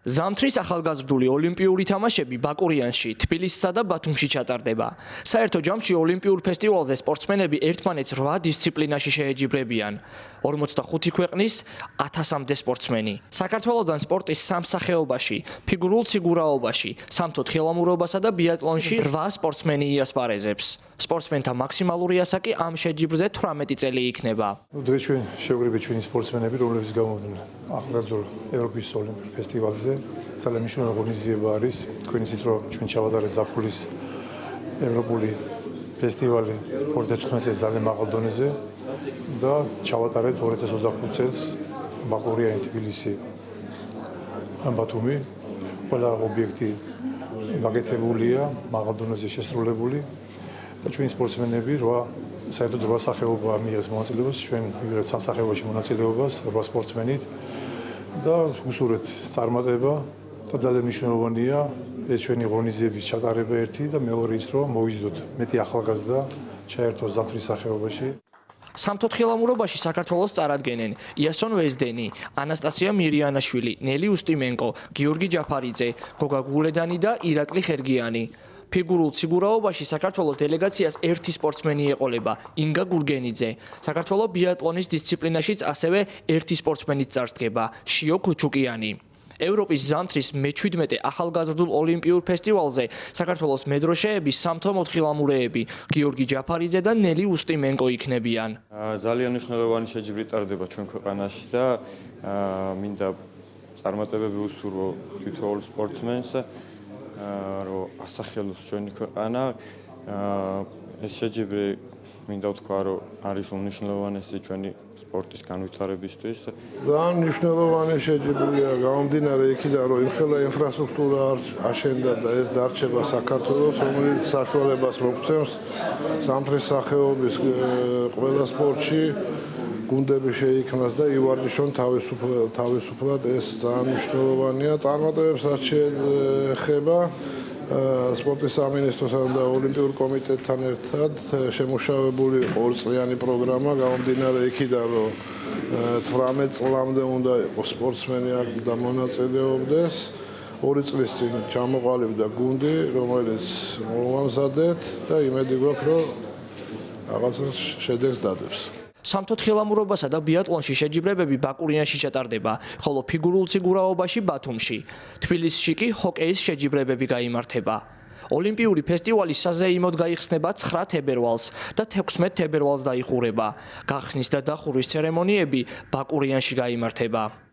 ზამთრის ახალგაზრდული ოლიმპიური თამაშები ბაკურიანში, თბილისსა და ბათუმში ჩატარდება. საერთო ჯამში ოლიმპიურ ფესტივალზე სპორტსმენები ერთმანეთს 8 დისციპლინაში შეეჯიბრებიან. 45 ქვეყნის 1000-მდე სპორტსმენი. საქართველოდან სპორტის სამსახეობაში, ფიგურულ ციგურაობაში, სამთო თხილამურობასა და ბიატლონში 8 სპორტსმენი იასპარეზებს. სპორტსმენთა მაქსიმალური ასაკი ამ შეჯიბრზე 18 წელი იქნება. დღეს ჩვენ შევგრებეთ ჩვენი სპორტსმენები, რომლებიც გამოვიდნენ ახალგაზრდულ ევროპის ოლიმპიურ ფესტივალზე. ძალიან მნიშვნელოვანი ღონისძიება არის. თქვენ იცით, რომ ჩვენ ჩავატარეთ ზაფხულის ევროპული ფესტივალი 2015 წელს ძალიან მაღალ დონეზე და ჩავატარეთ 2025 წელს ბაკურიანი, თბილისი, ბათუმი. ყველა ობიექტი გაკეთებულია, მაღალ დონეზე შესრულებული. და ჩვენი სპორტსმენები საერთოდ 8 სახეობა მიიღეს მონაწილეობას, ჩვენ ვიღებთ სამ სახეობაში მონაწილეობას 8 სპორტსმენით და უსურვეთ წარმატება და ძალიან მნიშვნელოვანია ეს ჩვენი ღონისძიების ჩატარება ერთი და მეორე ის, რომ მოვიზიდოთ მეტი ახალგაზრდა ჩაერთოს ზამთრის სახეობაში. სამთო თხილამურობაში საქართველოს წარადგენენ იასონ ვეზდენი, ანასტასია მირიანაშვილი, ნელი უსტიმენკო, გიორგი ჯაფარიძე, გოგა გულედანი და ირაკლი ხერგიანი. ფიგურულ ციგურაობაში საქართველოს დელეგაციას ერთი სპორტსმენი ეყოლება, ინგა გურგენიძე. საქართველოს ბიატლონის დისციპლინაშიც ასევე ერთი სპორტსმენიც წარსდგება, შიო ქუჩუკიანი. ევროპის ზამთრის მე-17 ახალგაზრდულ ოლიმპიურ ფესტივალზე საქართველოს მედროშეების სამთო მოთხილამურეები, გიორგი ჯაფარიძე და ნელი უსტიმენკო იქნებიან. ძალიან მნიშვნელოვანი შეჯიბრი ტარდება ჩვენ ქვეყანაში და მინდა წარმატებები უსურვო თითოეულ სპორტსმენს, რომ ასახელოს ჩვენი ქვეყანა. ეს შეჯიბრი მინდა ვთქვა, რომ არის უმნიშვნელოვანესი ჩვენი სპორტის განვითარებისთვის. ძალიან მნიშვნელოვანი შეჯიბრია გამომდინარე იქიდან, რომ იმხელა ინფრასტრუქტურა აშენდა და ეს დარჩება საქართველოს, რომელიც საშუალებას მოგცემს ზამთრის სახეობის ყველა სპორტში გუნდები შეიქმნას და ივარჯიშონ თავისუფლად. ეს ძალიან მნიშვნელოვანია. წარმატებებსაც შეეხება სპორტის სამინისტროსთან და ოლიმპიურ კომიტეტთან ერთად შემუშავებული 2 წლიანი პროგრამა გამომდინარე იქიდან, რომ 18 წლამდე უნდა იყოს სპორტსმენი აქ და მონაწილეობდეს. 2 წლის წინ ჩამოყალიბდა გუნდი, რომელიც მოვამზადეთ და იმედი გვაქვს, რომ რაღაცა შედეგს დადებს. სამთო თხილამურობასა და ბიატლონში შეჯიბრებები ბაკურიანში ჩატარდება, ხოლო ფიგურულ ციგურაობაში ბათუმში. თბილისში კი ჰოკეის შეჯიბრებები გაიმართება. ოლიმპიური ფესტივალი საზეიმოდ გაიხსნება 9 თებერვალს და 16 თებერვალს დაიხურება. გახსნის და დახურვის ცერემონიები ბაკურიანში გაიმართება.